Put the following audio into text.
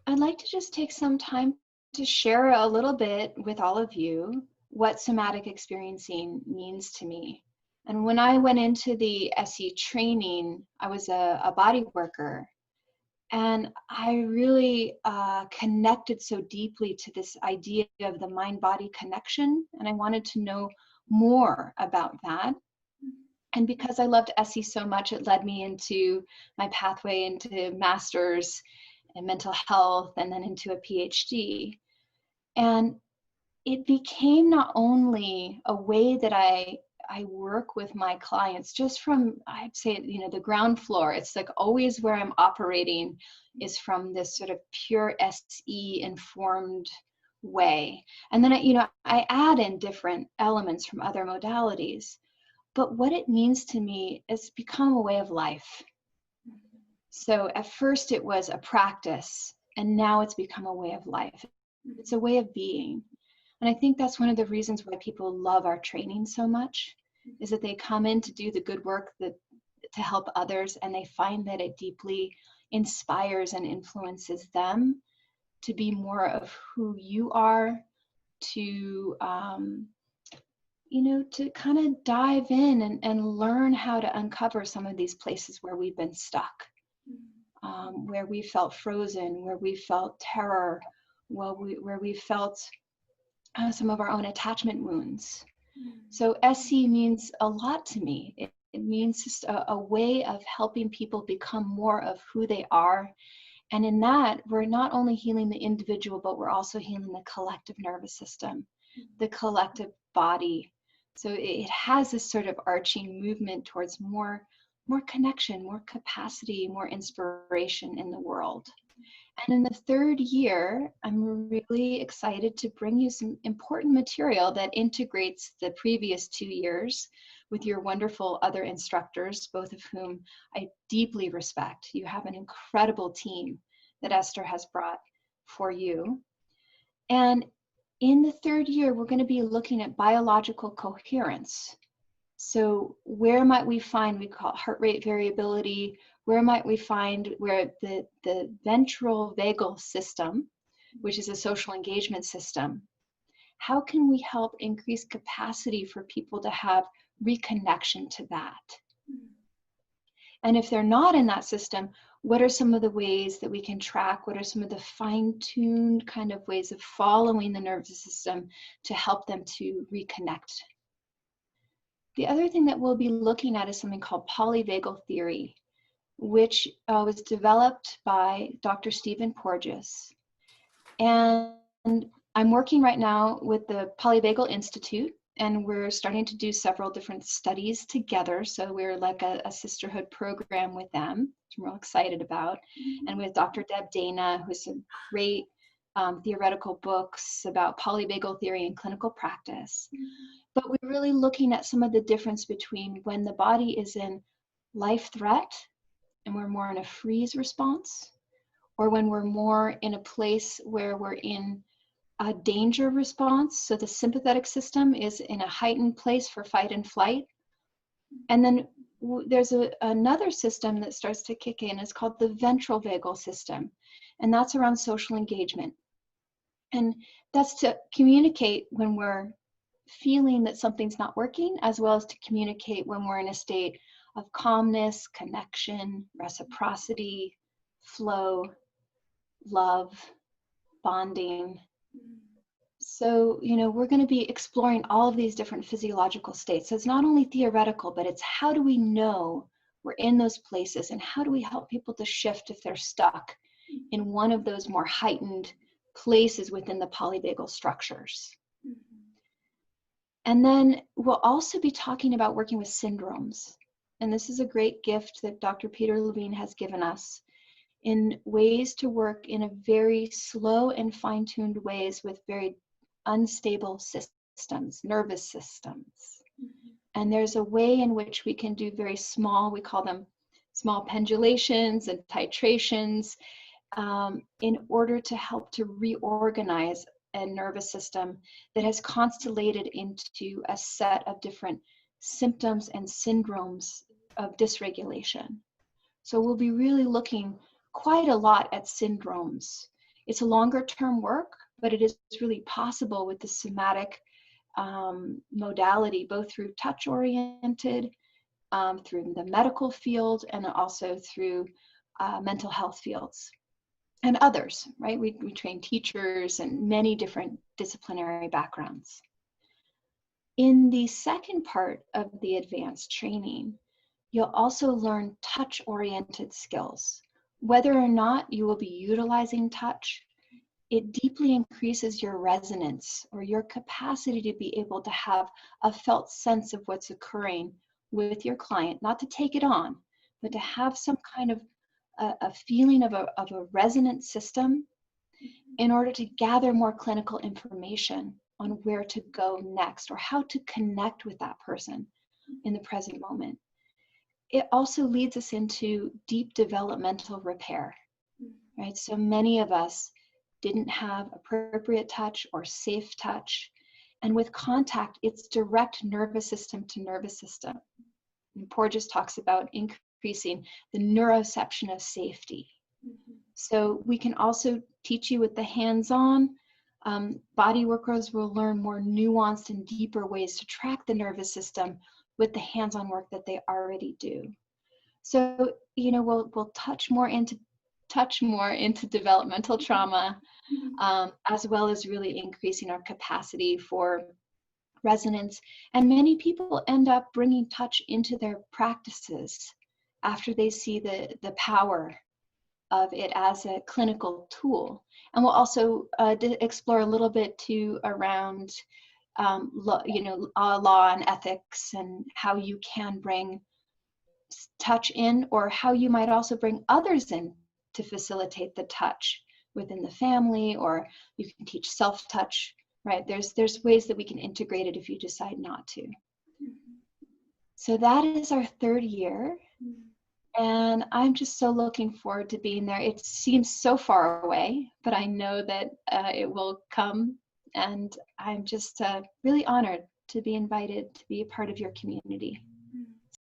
I'd like to just take some time to share a little bit with all of you what somatic experiencing means to me. And when I went into the SE training, I was a body worker, and I really connected so deeply to this idea of the mind-body connection, and I wanted to know more about that. And because I loved SE so much, it led me into my pathway into master's in mental health and then into a Ph.D. And it became not only a way that I work with my clients just from, I'd say, the ground floor. It's like always where I'm operating is from this sort of pure SE informed way. And then, I add in different elements from other modalities. But what it means to me is become a way of life. So at first it was a practice, and now it's become a way of life. It's a way of being. And I think that's one of the reasons why people love our training so much, is that they come in to do the good work to help others, and they find that it deeply inspires and influences them to be more of who you are, to to kind of dive in and learn how to uncover some of these places where we've been stuck, where we felt frozen, where we felt terror, where we felt some of our own attachment wounds. So SE means a lot to me. It means just a way of helping people become more of who they are. And in that, we're not only healing the individual, but we're also healing the collective nervous system, the collective body. So it has this sort of arching movement towards more connection, more capacity, more inspiration in the world. And in the third year, I'm really excited to bring you some important material that integrates the previous 2 years with your wonderful other instructors, both of whom I deeply respect. You have an incredible team that Esther has brought for you. And in the third year, we're going to be looking at biological coherence. So where might we find, we call it heart rate variability, where might we find where the ventral vagal system, which is a social engagement system, how can we help increase capacity for people to have reconnection to that? And if they're not in that system, what are some of the ways that we can track? What are some of the fine-tuned kind of ways of following the nervous system to help them to reconnect? The other thing that we'll be looking at is something called polyvagal theory, which was developed by Dr. Stephen Porges. And I'm working right now with the Polybagel Institute, and we're starting to do several different studies together. So we're like a sisterhood program with them, which I'm real excited about. And with Dr. Deb Dana, who's some great theoretical books about polyvagal theory and clinical practice. But we're really looking at some of the difference between when the body is in life threat and we're more in a freeze response, or when we're more in a place where we're in a danger response. So the sympathetic system is in a heightened place for fight and flight. And then there's another system that starts to kick in. It's called the ventral vagal system. And that's around social engagement. And that's to communicate when we're feeling that something's not working, as well as to communicate when we're in a state of calmness, connection, reciprocity, flow, love, bonding. So, we're going to be exploring all of these different physiological states. So it's not only theoretical, but it's how do we know we're in those places, and how do we help people to shift if they're stuck in one of those more heightened places within the polyvagal structures. And then we'll also be talking about working with syndromes. And this is a great gift that Dr. Peter Levine has given us, in ways to work in a very slow and fine-tuned ways with very unstable systems, nervous systems. And there's a way in which we can do very small, we call them small pendulations and titrations, in order to help to reorganize a nervous system that has constellated into a set of different symptoms and syndromes of dysregulation. So we'll be really looking quite a lot at syndromes It's a longer term work, but it is really possible with the somatic modality, both through touch oriented, through the medical field, and also through mental health fields and others, right? We train teachers and many different disciplinary backgrounds. In the second part of the advanced training, you'll also learn touch-oriented skills. Whether or not you will be utilizing touch, it deeply increases your resonance or your capacity to be able to have a felt sense of what's occurring with your client, not to take it on, but to have some kind of a feeling of a resonant system in order to gather more clinical information on where to go next or how to connect with that person in the present moment. It also leads us into deep developmental repair, right? So many of us didn't have appropriate touch or safe touch. And with contact, it's direct nervous system to nervous system. And Porges talks about increasing the neuroception of safety. So we can also teach you with the hands-on. Body workers will learn more nuanced and deeper ways to track the nervous system with the hands-on work that they already do. So, you know, we'll touch more into developmental trauma, as well as really increasing our capacity for resonance. And many people end up bringing touch into their practices after they see the power of it as a clinical tool. And we'll also explore a little bit too around law and ethics, and how you can bring touch in, or how you might also bring others in to facilitate the touch within the family, or you can teach self-touch, right? There's ways that we can integrate it if you decide not to. So that is our third year. And I'm just so looking forward to being there. It seems so far away, but I know that it will come. And I'm just really honored to be invited to be a part of your community.